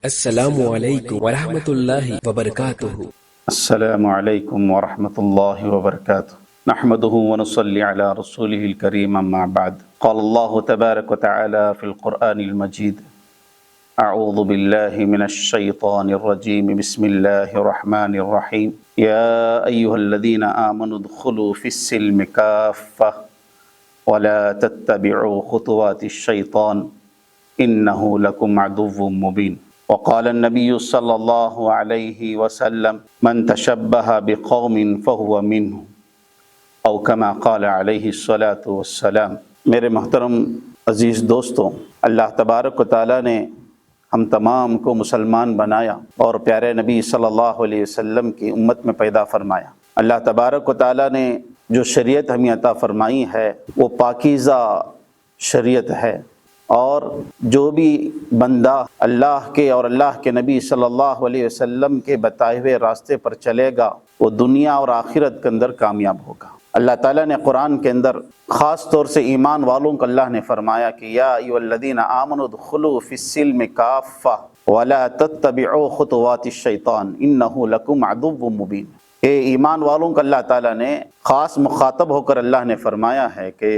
السلام علیکم ورحمۃ اللہ وبرکاتہ۔ السلام علیکم ورحمۃ اللہ وبرکاتہ۔ نحمده ونصلي على رسوله الكريم اما بعد قال الله تبارك وتعالى في القرآن المجيد اعوذ بالله من الشيطان الرجيم بسم الله الرحمن الرحيم يا ايها الذين آمنوا ادخلوا في السلم كافة ولا تتبعوا خطوات الشيطان انه لكم عدو مبين وقال النبي صلی اللہ علیہ وسلم من تشبہ بقوم فهو منه او کما قال علیہ الصلاۃ والسلام۔ میرے محترم عزیز دوستوں، اللہ تبارک و تعالیٰ نے ہم تمام کو مسلمان بنایا اور پیارے نبی صلی اللہ علیہ وسلم کی امت میں پیدا فرمایا۔ اللہ تبارک و تعالیٰ نے جو شریعت ہمیں عطا فرمائی ہے وہ پاکیزہ شریعت ہے، اور جو بھی بندہ اللہ کے اور اللہ کے نبی صلی اللہ علیہ وسلم کے بتائے ہوئے راستے پر چلے گا وہ دنیا اور آخرت کے اندر کامیاب ہوگا۔ اللہ تعالیٰ نے قرآن کے اندر خاص طور سے ایمان والوں کو اللہ نے فرمایا کہ یا ایھا الذین آمنوا ادخلوا فی السلم کافہ ولا تتبعوا خطوات الشیطان انہ لکم عدو مبین۔ اے ایمان والوں کو اللہ تعالیٰ نے خاص مخاطب ہو کر اللہ نے فرمایا ہے کہ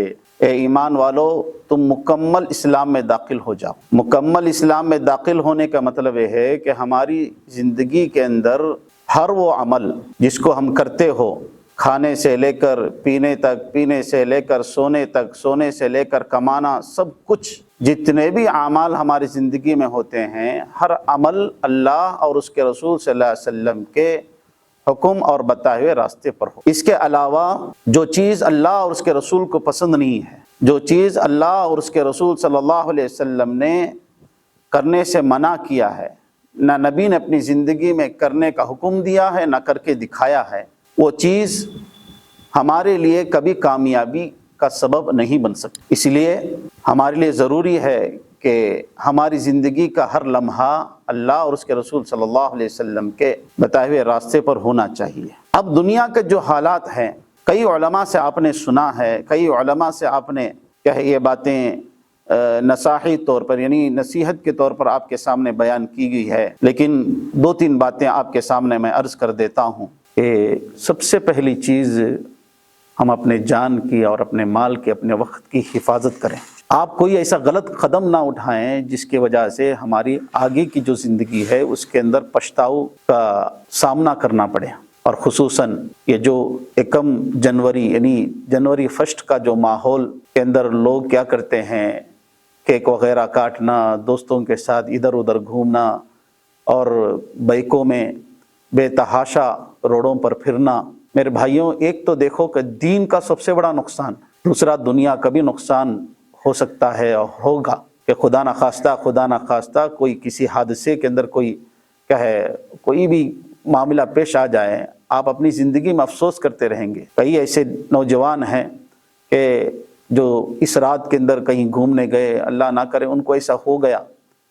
اے ایمان والو، تم مکمل اسلام میں داخل ہو جاؤ۔ مکمل اسلام میں داخل ہونے کا مطلب یہ ہے کہ ہماری زندگی کے اندر ہر وہ عمل جس کو ہم کرتے ہو، کھانے سے لے کر پینے تک، پینے سے لے کر سونے تک، سونے سے لے کر کمانا، سب کچھ جتنے بھی اعمال ہماری زندگی میں ہوتے ہیں، ہر عمل اللہ اور اس کے رسول صلی اللہ علیہ وسلم کے حکم اور بتائے ہوئے راستے پر ہو۔ اس کے علاوہ جو چیز اللہ اور اس کے رسول کو پسند نہیں ہے، جو چیز اللہ اور اس کے رسول صلی اللہ علیہ وسلم نے کرنے سے منع کیا ہے، نہ نبی نے اپنی زندگی میں کرنے کا حکم دیا ہے، نہ کر کے دکھایا ہے، وہ چیز ہمارے لیے کبھی کامیابی کا سبب نہیں بن سکتی۔ اس لیے ہمارے لیے ضروری ہے کہ ہماری زندگی کا ہر لمحہ اللہ اور اس کے رسول صلی اللہ علیہ وسلم کے بتائے ہوئے راستے پر ہونا چاہیے۔ اب دنیا کے جو حالات ہیں، کئی علماء سے آپ نے سنا ہے، کئی علماء سے آپ نے یہ باتیں نصاحی طور پر یعنی نصیحت کے طور پر آپ کے سامنے بیان کی گئی ہے، لیکن دو تین باتیں آپ کے سامنے میں عرض کر دیتا ہوں کہ سب سے پہلی چیز ہم اپنے جان کی اور اپنے مال کے، اپنے وقت کی حفاظت کریں۔ آپ کوئی ایسا غلط قدم نہ اٹھائیں جس کی وجہ سے ہماری آگے کی جو زندگی ہے اس کے اندر پچھتاؤ کا سامنا کرنا پڑے، اور خصوصاً یہ جو یکم جنوری یعنی جنوری فرسٹ کا جو ماحول کے اندر لوگ کیا کرتے ہیں، کیک وغیرہ کاٹنا، دوستوں کے ساتھ ادھر ادھر گھومنا، اور بائکوں میں بے تحاشا روڈوں پر پھرنا۔ میرے بھائیوں، ایک تو دیکھو کہ دین کا سب سے بڑا نقصان، دوسرا دنیا کا بھی نقصان ہو سکتا ہے اور ہوگا کہ خدا نہ خواستہ کوئی کسی حادثے کے اندر کوئی بھی معاملہ پیش آ جائے، آپ اپنی زندگی میں افسوس کرتے رہیں گے۔ کئی ایسے نوجوان ہیں کہ جو اس رات کے اندر کہیں گھومنے گئے، اللہ نہ کرے ان کو ایسا ہو گیا۔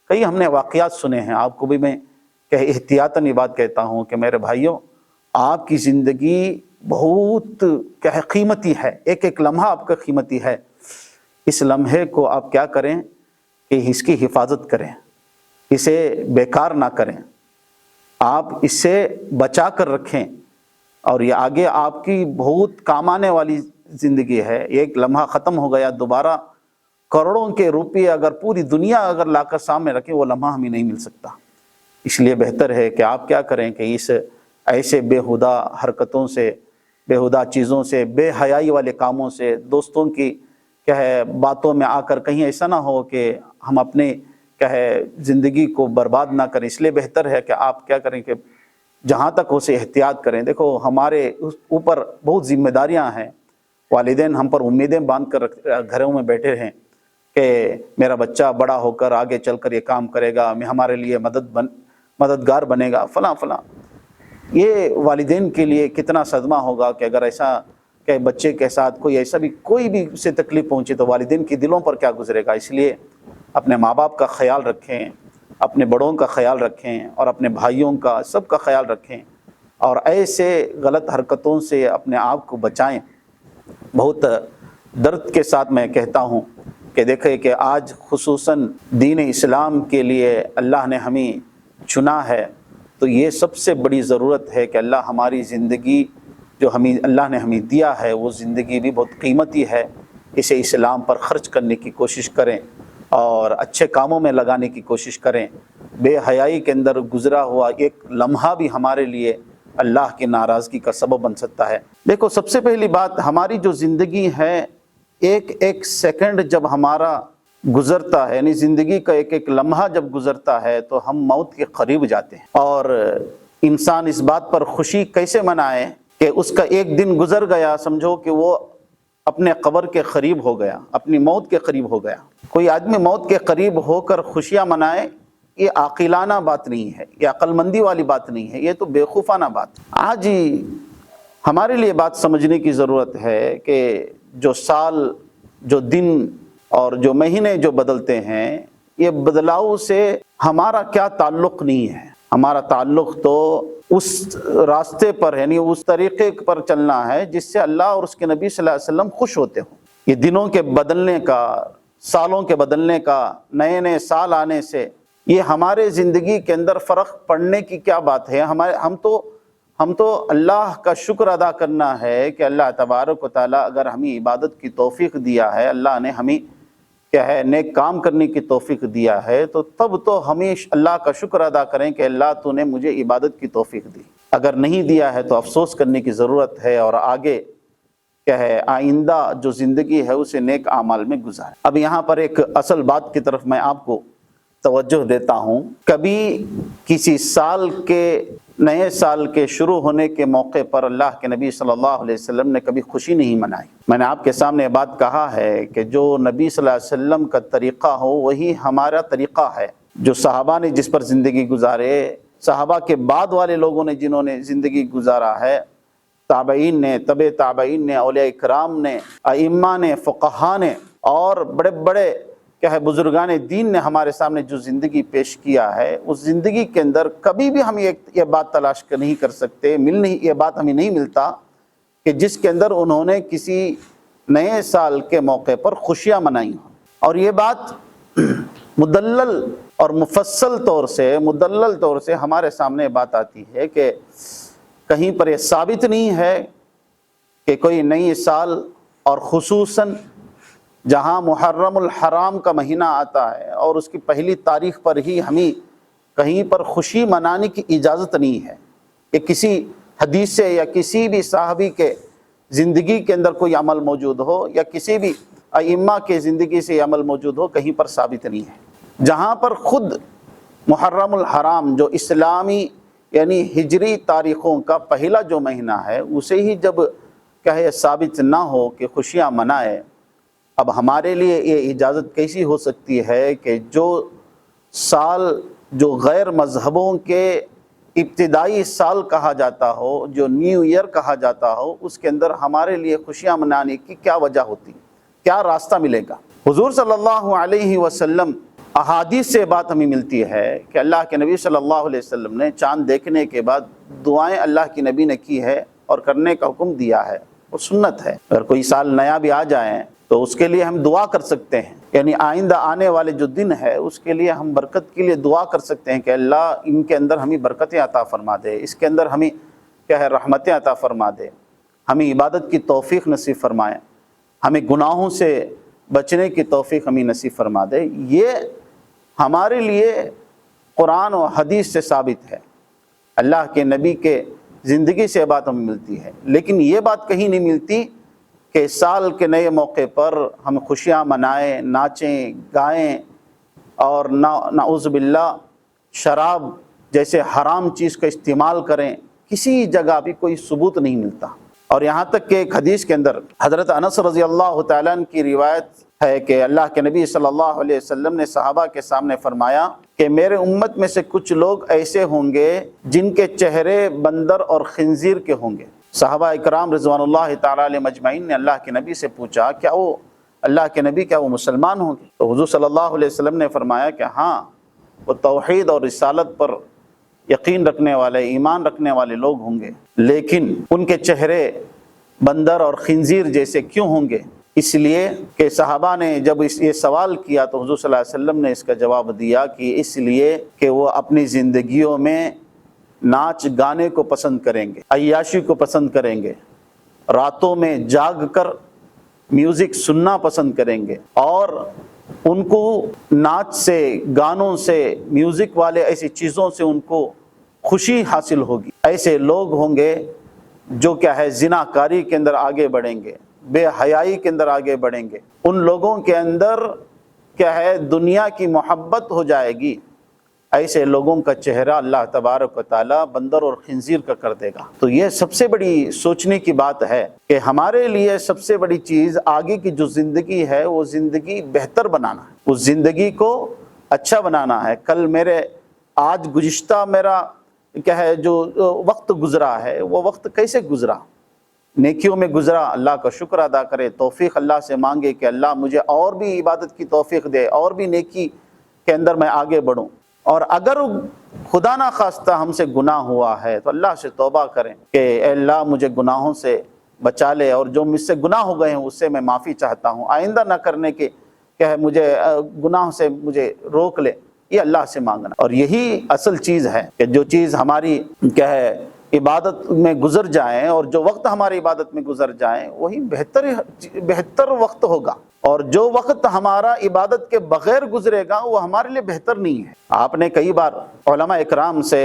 کئی ہم نے واقعات سنے ہیں، آپ کو بھی میں احتیاطاً یہ بات کہتا ہوں کہ میرے بھائیوں، آپ کی زندگی بہت قیمتی ہے، ایک ایک لمحہ آپ کا قیمتی ہے۔ اس لمحے کو آپ کیا کریں کہ اس کی حفاظت کریں، اسے بیکار نہ کریں، آپ اس سے بچا کر رکھیں، اور یہ آگے آپ کی بہت کام آنے والی زندگی ہے۔ ایک لمحہ ختم ہو گیا، دوبارہ کروڑوں کے روپے اگر پوری دنیا اگر لا کر سامنے رکھیں وہ لمحہ ہمیں نہیں مل سکتا۔ اس لیے بہتر ہے کہ آپ کیا کریں کہ اس ایسے بےہودہ حرکتوں سے، بےہودہ چیزوں سے، بے حیائی والے کاموں سے، دوستوں کی باتوں میں آ کر کہیں ایسا نہ ہو کہ ہم اپنے زندگی کو برباد نہ کریں۔ اس لیے بہتر ہے کہ آپ کیا کریں کہ جہاں تک اسے احتیاط کریں۔ دیکھو، ہمارے اوپر بہت ذمہ داریاں ہیں، والدین ہم پر امیدیں باندھ کر گھروں میں بیٹھے ہیں کہ میرا بچہ بڑا ہو کر آگے چل کر یہ کام کرے گا، ہمارے لیے مددگار بنے گا، فلاں فلاں۔ یہ والدین کے لیے کتنا صدمہ ہوگا کہ اگر ایسا کہ بچے کے ساتھ کوئی بھی اسے تکلیف پہنچے تو والدین کے دلوں پر کیا گزرے گا۔ اس لیے اپنے ماں باپ کا خیال رکھیں، اپنے بڑوں کا خیال رکھیں، اور اپنے بھائیوں کا، سب کا خیال رکھیں، اور ایسے غلط حرکتوں سے اپنے آپ کو بچائیں۔ بہت درد کے ساتھ میں کہتا ہوں کہ دیکھیں کہ آج خصوصاً دین اسلام کے لیے اللہ نے ہمیں چنا ہے، تو یہ سب سے بڑی ضرورت ہے کہ اللہ ہماری زندگی جو اللہ نے ہمیں دیا ہے، وہ زندگی بھی بہت قیمتی ہے، اسے اسلام پر خرچ کرنے کی کوشش کریں اور اچھے کاموں میں لگانے کی کوشش کریں۔ بے حیائی کے اندر گزرا ہوا ایک لمحہ بھی ہمارے لیے اللہ کی ناراضگی کا سبب بن سکتا ہے۔ دیکھو، سب سے پہلی بات، ہماری جو زندگی ہے، ایک ایک سیکنڈ جب ہمارا گزرتا ہے، یعنی زندگی کا ایک ایک لمحہ جب گزرتا ہے تو ہم موت کے قریب جاتے ہیں۔ اور انسان اس بات پر خوشی کیسے منائے کہ اس کا ایک دن گزر گیا، سمجھو کہ وہ اپنے قبر کے قریب ہو گیا، اپنی موت کے قریب ہو گیا۔ کوئی آدمی موت کے قریب ہو کر خوشیاں منائے، یہ عاقلانہ بات نہیں ہے، یہ عقل مندی والی بات نہیں ہے، یہ تو بیوقوفانہ بات۔ آج ہی ہمارے لیے بات سمجھنے کی ضرورت ہے کہ جو سال، جو دن اور جو مہینے جو بدلتے ہیں، یہ بدلاؤ سے ہمارا کیا تعلق نہیں ہے۔ ہمارا تعلق تو اس راستے پر، یعنی اس طریقے پر چلنا ہے جس سے اللہ اور اس کے نبی صلی اللہ علیہ وسلم خوش ہوتے ہوں۔ یہ دنوں کے بدلنے کا، سالوں کے بدلنے کا، نئے نئے سال آنے سے یہ ہمارے زندگی کے اندر فرق پڑنے کی کیا بات ہے؟ ہم تو اللہ کا شکر ادا کرنا ہے کہ اللہ تبارک و تعالیٰ اگر ہمیں عبادت کی توفیق دیا ہے، اللہ نے ہمیں کیا ہے نیک کام کرنے کی توفیق دیا ہے، تو تب تو ہمیں اللہ کا شکر ادا کریں کہ اللہ تو نے مجھے عبادت کی توفیق دی۔ اگر نہیں دیا ہے تو افسوس کرنے کی ضرورت ہے، اور آگے کیا ہے آئندہ جو زندگی ہے اسے نیک اعمال میں گزاریں۔ اب یہاں پر ایک اصل بات کی طرف میں آپ کو توجہ دیتا ہوں۔ کبھی کسی سال کے، نئے سال کے شروع ہونے کے موقع پر اللہ کے نبی صلی اللہ علیہ وسلم نے کبھی خوشی نہیں منائی۔ میں نے آپ کے سامنے یہ بات کہا ہے کہ جو نبی صلی اللہ علیہ وسلم کا طریقہ ہو وہی ہمارا طریقہ ہے۔ جو صحابہ نے جس پر زندگی گزارے، صحابہ کے بعد والے لوگوں نے جنہوں نے زندگی گزارا ہے، تابعین نے، تبع تابعین نے، اولیاء اکرام نے، ائمہ نے، فقہا نے، اور بڑے بڑے کیا ہے بزرگان دین نے ہمارے سامنے جو زندگی پیش کیا ہے، اس زندگی کے اندر کبھی بھی ہم یہ بات تلاش نہیں کر سکتے، یہ بات ہمیں نہیں ملتا کہ جس کے اندر انہوں نے کسی نئے سال کے موقع پر خوشیاں منائی ہوں۔ اور یہ بات مدلل اور مفصل طور سے ہمارے سامنے بات آتی ہے کہ کہیں پر یہ ثابت نہیں ہے کہ کوئی نئی سال، اور خصوصاً جہاں محرم الحرام کا مہینہ آتا ہے اور اس کی پہلی تاریخ پر ہی ہمیں کہیں پر خوشی منانے کی اجازت نہیں ہے۔ کہ کسی حدیث سے یا کسی بھی صحابی کے زندگی کے اندر کوئی عمل موجود ہو، یا کسی بھی ائمہ کے زندگی سے یہ عمل موجود ہو، کہیں پر ثابت نہیں ہے۔ جہاں پر خود محرم الحرام جو اسلامی یعنی ہجری تاریخوں کا پہلا جو مہینہ ہے، اسے ہی جب کہے ثابت نہ ہو کہ خوشیاں منائے، اب ہمارے لیے یہ اجازت کیسی ہو سکتی ہے کہ جو سال جو غیر مذہبوں کے ابتدائی سال کہا جاتا ہو، جو نیو ایئر کہا جاتا ہو، اس کے اندر ہمارے لیے خوشیاں منانے کی کیا وجہ ہوتی، کیا راستہ ملے گا؟ حضور صلی اللہ علیہ وسلم، احادیث سے بات ہمیں ملتی ہے کہ اللہ کے نبی صلی اللہ علیہ وسلم نے چاند دیکھنے کے بعد دعائیں اللہ کی نبی نے کی ہے اور کرنے کا حکم دیا ہے، وہ سنت ہے۔ اگر کوئی سال نیا بھی آ جائے تو اس کے لیے ہم دعا کر سکتے ہیں، یعنی آئندہ آنے والے جو دن ہے اس کے لیے ہم برکت کے لیے دعا کر سکتے ہیں کہ اللہ ان کے اندر ہمیں برکتیں عطا فرما دے، اس کے اندر ہمیں کیا ہے رحمتیں عطا فرما دے، ہمیں عبادت کی توفیق نصیب فرمائے، ہمیں گناہوں سے بچنے کی توفیق ہمیں نصیب فرما دے۔ یہ ہمارے لیے قرآن و حدیث سے ثابت ہے، اللہ کے نبی کے زندگی سے بات ہمیں ملتی ہے۔ لیکن یہ بات کہیں نہیں ملتی کہ سال کے نئے موقع پر ہم خوشیاں منائیں، ناچیں گائیں، اور نعوذ باللہ شراب جیسے حرام چیز کا استعمال کریں۔ کسی جگہ بھی کوئی ثبوت نہیں ملتا۔ اور یہاں تک کہ ایک حدیث کے اندر حضرت انس رضی اللہ تعالیٰ عنہ کی روایت ہے کہ اللہ کے نبی صلی اللہ علیہ وسلم نے صحابہ کے سامنے فرمایا کہ میرے امت میں سے کچھ لوگ ایسے ہوں گے جن کے چہرے بندر اور خنزیر کے ہوں گے۔ صحابہ اکرام رضوان اللہ تعالیٰ علیہ مجمعین نے اللہ کے نبی سے پوچھا، کیا وہ اللہ کے نبی کیا وہ مسلمان ہوں گے؟ تو حضور صلی اللہ علیہ وسلم نے فرمایا کہ ہاں، وہ توحید اور رسالت پر یقین رکھنے والے، ایمان رکھنے والے لوگ ہوں گے، لیکن ان کے چہرے بندر اور خنزیر جیسے کیوں ہوں گے؟ اس لیے کہ صحابہ نے جب یہ سوال کیا تو حضور صلی اللہ علیہ وسلم نے اس کا جواب دیا کہ اس لیے کہ وہ اپنی زندگیوں میں ناچ گانے کو پسند کریں گے، عیاشی کو پسند کریں گے، راتوں میں جاگ کر میوزک سننا پسند کریں گے، اور ان کو ناچ سے، گانوں سے، میوزک والے ایسی چیزوں سے ان کو خوشی حاصل ہوگی۔ ایسے لوگ ہوں گے جو کیا ہے زنا کاری کے اندر آگے بڑھیں گے، بے حیائی کے اندر آگے بڑھیں گے، ان لوگوں کے اندر کیا ہے دنیا کی محبت ہو جائے گی۔ ایسے لوگوں کا چہرہ اللہ تبارک و تعالیٰ بندر اور خنزیر کا کر دے گا۔ تو یہ سب سے بڑی سوچنے کی بات ہے کہ ہمارے لیے سب سے بڑی چیز آگے کی جو زندگی ہے وہ زندگی بہتر بنانا ہے، اس زندگی کو اچھا بنانا ہے۔ کل آج گزشتہ میرا کیا ہے جو وقت گزرا ہے وہ وقت کیسے گزرا، نیکیوں میں گزرا، اللہ کا شکر ادا کرے، توفیق اللہ سے مانگے کہ اللہ مجھے اور بھی عبادت کی توفیق دے، اور بھی نیکی کے اندر میں آگے بڑھوں۔ اور اگر خدا نہ خواستہ ہم سے گناہ ہوا ہے تو اللہ سے توبہ کریں کہ اے اللہ مجھے گناہوں سے بچا لے، اور جو مجھ سے گناہ ہو گئے ہیں اس سے میں معافی چاہتا ہوں، آئندہ نہ کرنے کے کہ مجھے گناہ سے مجھے روک لے، یہ اللہ سے مانگنا۔ اور یہی اصل چیز ہے کہ جو چیز ہماری کیا ہے عبادت میں گزر جائیں، اور جو وقت ہماری عبادت میں گزر جائیں وہی بہتر وقت ہوگا، اور جو وقت ہمارا عبادت کے بغیر گزرے گا وہ ہمارے لیے بہتر نہیں ہے۔ آپ نے کئی بار علماء اکرام سے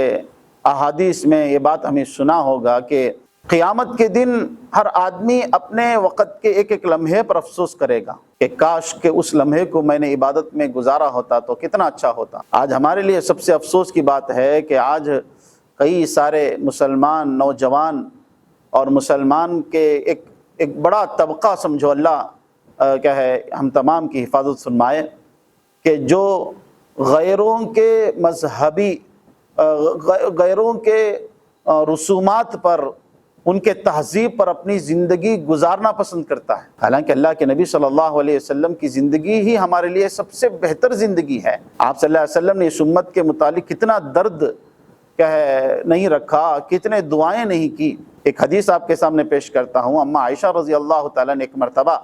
احادیث میں یہ بات ہمیں سنا ہوگا کہ قیامت کے دن ہر آدمی اپنے وقت کے ایک ایک لمحے پر افسوس کرے گا کہ کاش کہ اس لمحے کو میں نے عبادت میں گزارا ہوتا تو کتنا اچھا ہوتا۔ آج ہمارے لیے سب سے افسوس کی بات ہے کہ آج کئی سارے مسلمان نوجوان اور مسلمان کے ایک بڑا طبقہ سمجھو، اللہ کیا ہے ہم تمام کی حفاظت فرمائے، کہ جو غیروں کے مذہبی غیروں کے رسومات پر، ان کے تہذیب پر اپنی زندگی گزارنا پسند کرتا ہے، حالانکہ اللہ کے نبی صلی اللہ علیہ وسلم کی زندگی ہی ہمارے لیے سب سے بہتر زندگی ہے۔ آپ صلی اللہ علیہ وسلم نے اس امت کے متعلق کتنا درد کیا ہے نہیں رکھا، کتنے دعائیں نہیں کی۔ ایک حدیث آپ کے سامنے پیش کرتا ہوں۔ اما عائشہ رضی اللہ تعالیٰ نے ایک مرتبہ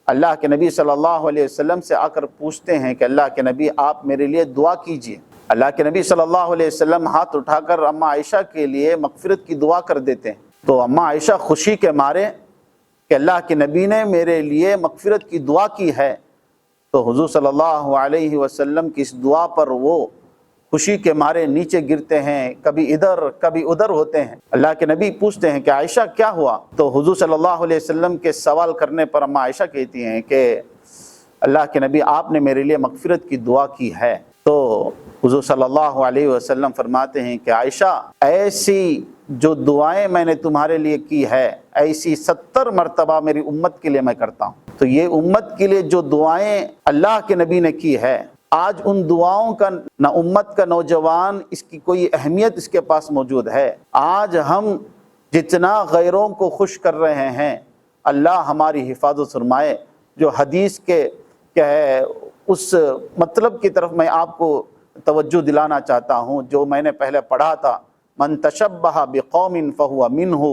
اللہ کے نبی صلی اللہ علیہ وسلم سے آ کر پوچھتے ہیں کہ اللہ کے نبی آپ میرے لیے دعا کیجئے۔ اللہ کے نبی صلی اللہ علیہ وسلم ہاتھ اٹھا کر اما عائشہ کے لیے مغفرت کی دعا کر دیتے ہیں۔ تو اما عائشہ خوشی کے مارے کہ اللہ کے نبی نے میرے لیے مغفرت کی دعا کی ہے، تو حضور صلی اللہ علیہ وسلم کی اس دعا پر وہ خوشی کے مارے نیچے گرتے ہیں، کبھی ادھر کبھی ادھر ہوتے ہیں۔ اللہ کے نبی پوچھتے ہیں کہ عائشہ کیا ہوا؟ تو حضور صلی اللہ علیہ وسلم کے سوال کرنے پر اما عائشہ کہتی ہیں کہ اللہ کے نبی آپ نے میرے لیے مغفرت کی دعا کی ہے۔ تو حضور صلی اللہ علیہ وسلم فرماتے ہیں کہ عائشہ ایسی جو دعائیں میں نے تمہارے لیے کی ہے ایسی 70 مرتبہ میری امت کے لیے میں کرتا ہوں۔ تو یہ امت کے لیے جو دعائیں اللہ کے نبی نے کی ہے، آج ان دعاؤں کا نہ امت کا نوجوان اس کی کوئی اہمیت اس کے پاس موجود ہے۔ آج ہم جتنا غیروں کو خوش کر رہے ہیں، اللہ ہماری حفاظت فرمائے۔ جو حدیث کے کیا ہے اس مطلب کی طرف میں آپ کو توجہ دلانا چاہتا ہوں جو میں نے پہلے پڑھا تھا، من تشبہ بقوم فہو منہ،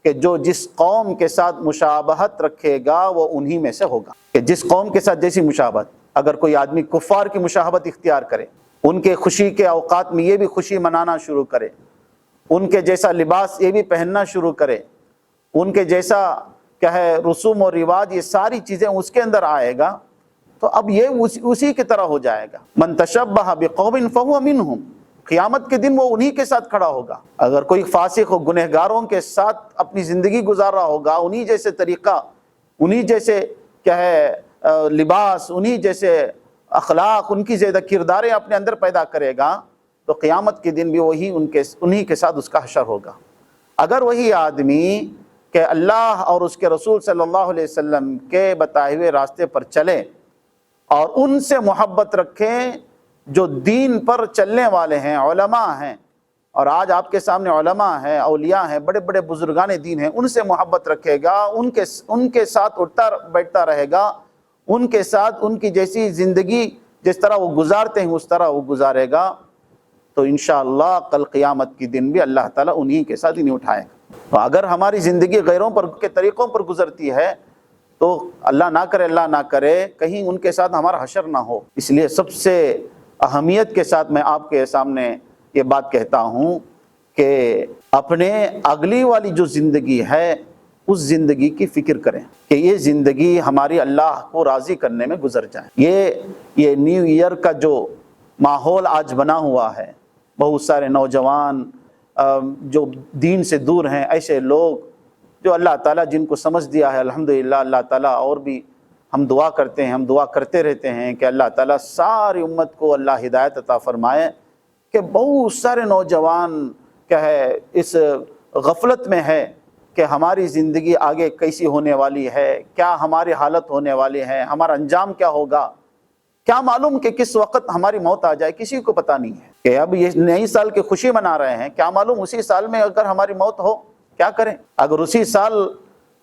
کہ جو جس قوم کے ساتھ مشابہت رکھے گا وہ انہی میں سے ہوگا۔ کہ جس قوم کے ساتھ جیسی مشابہت، اگر کوئی آدمی کفار کی مشابہت اختیار کرے، ان کے خوشی کے اوقات میں یہ بھی خوشی منانا شروع کرے، ان کے جیسا لباس یہ بھی پہننا شروع کرے، ان کے جیسا کیا ہے رسوم و رواج، یہ ساری چیزیں اس کے اندر آئے گا، تو اب یہ اسی کی طرح ہو جائے گا۔ من تشبہ بقوم فہو منہم، قیامت کے دن وہ انہی کے ساتھ کھڑا ہوگا۔ اگر کوئی فاسق ہو، گنہگاروں کے ساتھ اپنی زندگی گزار رہا ہوگا، انہی جیسے طریقہ، انہی جیسے کیا ہے لباس، انہی جیسے اخلاق، ان کی زیادہ کرداریں اپنے اندر پیدا کرے گا، تو قیامت کے دن بھی وہی انہی کے ساتھ اس کا حشر ہوگا۔ اگر وہی آدمی کہ اللہ اور اس کے رسول صلی اللہ علیہ وسلم کے بتائے ہوئے راستے پر چلے اور ان سے محبت رکھیں جو دین پر چلنے والے ہیں، علماء ہیں، اور آج آپ کے سامنے علماء ہیں، اولیاء ہیں، بڑے بڑے بزرگان دین ہیں، ان سے محبت رکھے گا، ان کے ساتھ اٹھتا بیٹھتا رہے گا، ان کے ساتھ ان کی جیسی زندگی جس طرح وہ گزارتے ہیں اس طرح وہ گزارے گا، تو انشاءاللہ کل قیامت کی دن بھی اللہ تعالیٰ انہی کے ساتھ انہیں اٹھائے گا۔ تو اگر ہماری زندگی غیروں پر کے طریقوں پر گزرتی ہے تو اللہ نہ کرے کہیں ان کے ساتھ ہمارا حشر نہ ہو۔ اس لیے سب سے اہمیت کے ساتھ میں آپ کے سامنے یہ بات کہتا ہوں کہ اپنے اگلی والی جو زندگی ہے اس زندگی کی فکر کریں کہ یہ زندگی ہماری اللہ کو راضی کرنے میں گزر جائے۔ یہ نیو ایئر کا جو ماحول آج بنا ہوا ہے، بہت سارے نوجوان جو دین سے دور ہیں، ایسے لوگ جو اللہ تعالیٰ جن کو سمجھ دیا ہے، الحمدللہ اللہ تعالیٰ، اور بھی ہم دعا کرتے رہتے ہیں کہ اللہ تعالیٰ ساری امت کو اللہ ہدایت عطا فرمائے، کہ بہت سارے نوجوان کیا ہے اس غفلت میں ہے کہ ہماری زندگی آگے کیسی ہونے والی ہے، کیا ہماری حالت ہونے والی ہے، ہمارا انجام کیا ہوگا، کیا معلوم کہ کس وقت ہماری موت آ جائے، کسی کو پتہ نہیں ہے۔ کہ اب یہ نئی سال کی خوشی منا رہے ہیں، کیا معلوم اسی سال میں اگر ہماری موت ہو کیا کریں، اگر اسی سال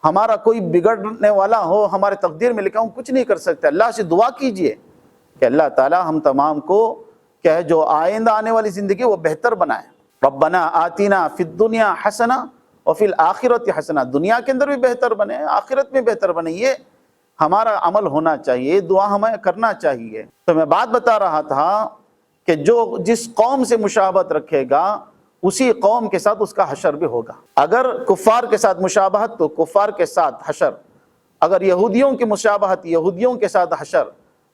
ہمارا کوئی بگڑنے والا ہو، ہمارے تقدیر میں لکھا ہوں، کچھ نہیں کر سکتے۔ اللہ سے دعا کیجئے کہ اللہ تعالی ہم تمام کو کیا ہے جو آئندہ آنے والی زندگی وہ بہتر بنائے۔ ربنا آتینا فی الدنیا حسنہ وفی الآخرۃ حسنہ، دنیا کے اندر بھی بہتر بنے، آخرت میں بہتر بنے، یہ ہمارا عمل ہونا چاہیے، یہ دعا ہمیں کرنا چاہیے۔ تو میں بات بتا رہا تھا کہ جو جس قوم سے مشابہت رکھے گا اسی قوم کے ساتھ اس کا حشر بھی ہوگا۔ اگر کفار کے ساتھ مشابہت تو کفار کے ساتھ حشر، اگر یہودیوں کی مشابہت یہودیوں کے ساتھ حشر،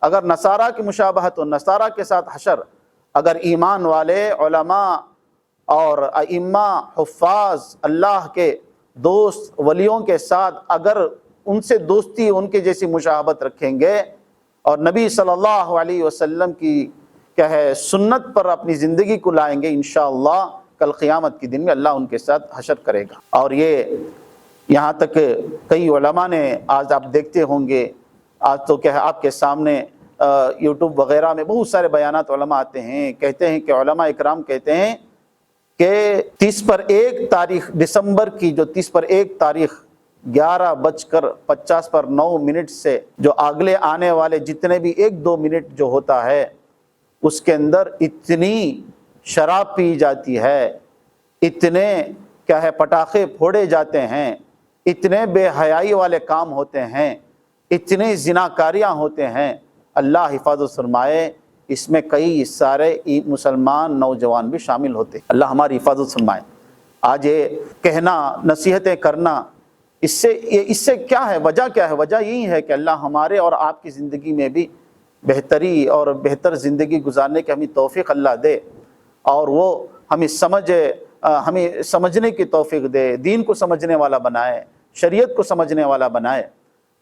اگر نصارہ کی مشابہت تو نصارہ کے ساتھ حشر، اگر ایمان والے علماء اور ائمہ حفاظ اللہ کے دوست ولیوں کے ساتھ اگر ان سے دوستی ان کے جیسی مشابہت رکھیں گے اور نبی صلی اللہ علیہ وسلم کی کیا ہے سنت پر اپنی زندگی کو لائیں گے، انشاءاللہ کل قیامت کے دن میں اللہ ان کے ساتھ حشر کرے گا۔ اور یہ یہاں تک کئی علماء نے آج آپ دیکھتے ہوں گے، آج تو کیا ہے آپ کے سامنے یوٹیوب وغیرہ میں بہت سارے بیانات علماء آتے ہیں، کہتے ہیں کہ علماء اکرام کہتے ہیں کہ 30/1 تاریخ دسمبر کی جو 30/1 تاریخ 11:50 سے جو اگلے آنے والے جتنے بھی 1-2 منٹ جو ہوتا ہے اس کے اندر اتنی شراب پی جاتی ہے، اتنے کیا ہے پٹاخے پھوڑے جاتے ہیں، اتنے بے حیائی والے کام ہوتے ہیں، اتنے زناکاریاں ہوتے ہیں، اللہ حفاظت فرمائے، اس میں کئی سارے مسلمان نوجوان بھی شامل ہوتے، اللہ ہماری حفاظت فرمائے۔ آج یہ کہنا، نصیحتیں کرنا، اس سے کیا ہے، وجہ کیا ہے؟ وجہ یہی ہے کہ اللہ ہمارے اور آپ کی زندگی میں بھی بہتری اور بہتر زندگی گزارنے کی ہمیں توفیق اللہ دے، اور وہ ہمیں سمجھنے کی توفیق دے، دین کو سمجھنے والا بنائے، شریعت کو سمجھنے والا بنائے۔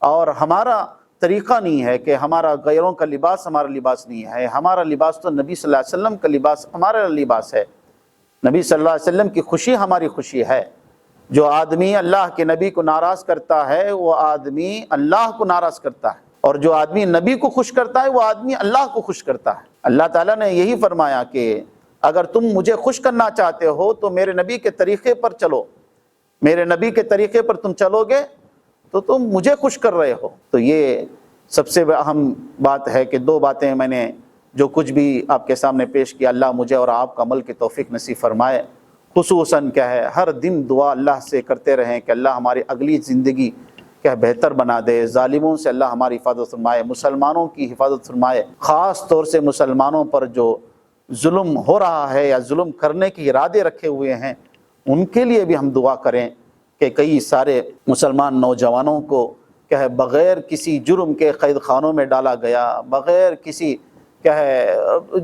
اور ہمارا طریقہ نہیں ہے کہ ہمارا غیروں کا لباس ہمارا لباس نہیں ہے، ہمارا لباس تو نبی صلی اللہ علیہ وسلم کا لباس ہمارا لباس ہے، نبی صلی اللہ علیہ وسلم کی خوشی ہماری خوشی ہے۔ جو آدمی اللہ کے نبی کو ناراض کرتا ہے وہ آدمی اللہ کو ناراض کرتا ہے، اور جو آدمی نبی کو خوش کرتا ہے وہ آدمی اللہ کو خوش کرتا ہے۔ اللہ تعالیٰ نے یہی فرمایا کہ اگر تم مجھے خوش کرنا چاہتے ہو تو میرے نبی کے طریقے پر چلو، میرے نبی کے طریقے پر تم چلو گے تو تم مجھے خوش کر رہے ہو۔ تو یہ سب سے اہم بات ہے کہ 2 باتیں میں نے جو کچھ بھی آپ کے سامنے پیش کیا، اللہ مجھے اور آپ کا عمل کی توفیق نصیب فرمائے۔ خصوصاً کیا ہے ہر دن دعا اللہ سے کرتے رہیں کہ اللہ ہماری اگلی زندگی کیا بہتر بنا دے، ظالموں سے اللہ ہماری حفاظت فرمائے، مسلمانوں کی حفاظت فرمائے، خاص طور سے مسلمانوں پر جو ظلم ہو رہا ہے یا ظلم کرنے کے ارادے رکھے ہوئے ہیں ان کے لیے بھی ہم دعا کریں کہ کئی سارے مسلمان نوجوانوں کو کیا ہے بغیر کسی جرم کے قید خانوں میں ڈالا گیا، بغیر کسی کیا ہے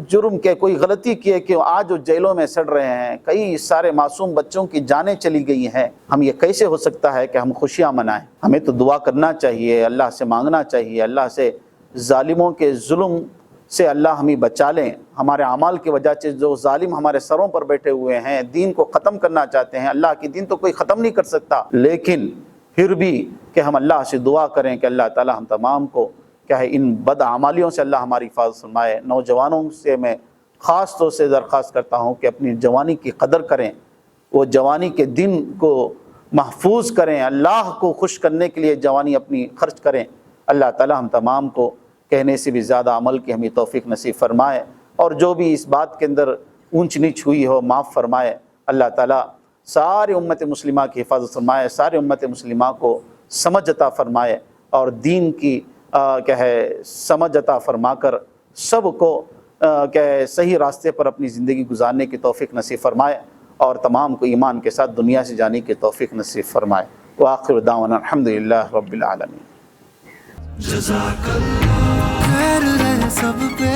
جرم کے کوئی غلطی کیے کہ آج وہ جیلوں میں سڑ رہے ہیں، کئی سارے معصوم بچوں کی جانیں چلی گئی ہیں۔ ہم یہ کیسے ہو سکتا ہے کہ ہم خوشیاں منائیں؟ ہمیں تو دعا کرنا چاہیے، اللہ سے مانگنا چاہیے، اللہ سے ظالموں کے ظلم سے اللہ ہمیں بچا لیں۔ ہمارے اعمال کی وجہ سے جو ظالم ہمارے سروں پر بیٹھے ہوئے ہیں، دین کو ختم کرنا چاہتے ہیں، اللہ کی دین تو کوئی ختم نہیں کر سکتا، لیکن پھر بھی کہ ہم اللہ سے دعا کریں کہ اللہ تعالی ہم تمام کو کیا ہے ان بد اعمالیوں سے اللہ ہماری حفاظت فرمائے۔ نوجوانوں سے میں خاص طور سے درخواست کرتا ہوں کہ اپنی جوانی کی قدر کریں، وہ جوانی کے دن کو محفوظ کریں، اللہ کو خوش کرنے کے لیے جوانی اپنی خرچ کریں۔ اللہ تعالی ہم تمام کو کہنے سے بھی زیادہ عمل کی ہمیں توفیق نصیب فرمائے، اور جو بھی اس بات کے اندر اونچ نیچ ہوئی ہو معاف فرمائے۔ اللہ تعالیٰ ساری امت مسلمہ کی حفاظت فرمائے، ساری امت مسلمہ کو سمجھ عطا فرمائے۔ اور دین کی کیا ہے سمجھ عطا فرما کر سب کو کیا ہے صحیح راستے پر اپنی زندگی گزارنے کی توفیق نصیب فرمائے، اور تمام کو ایمان کے ساتھ دنیا سے جانے کی توفیق نصیب فرمائے۔ وآخر دعوانا الحمدللہ رب العالمین۔ جزاک اللہ، خیر رہے سب پہ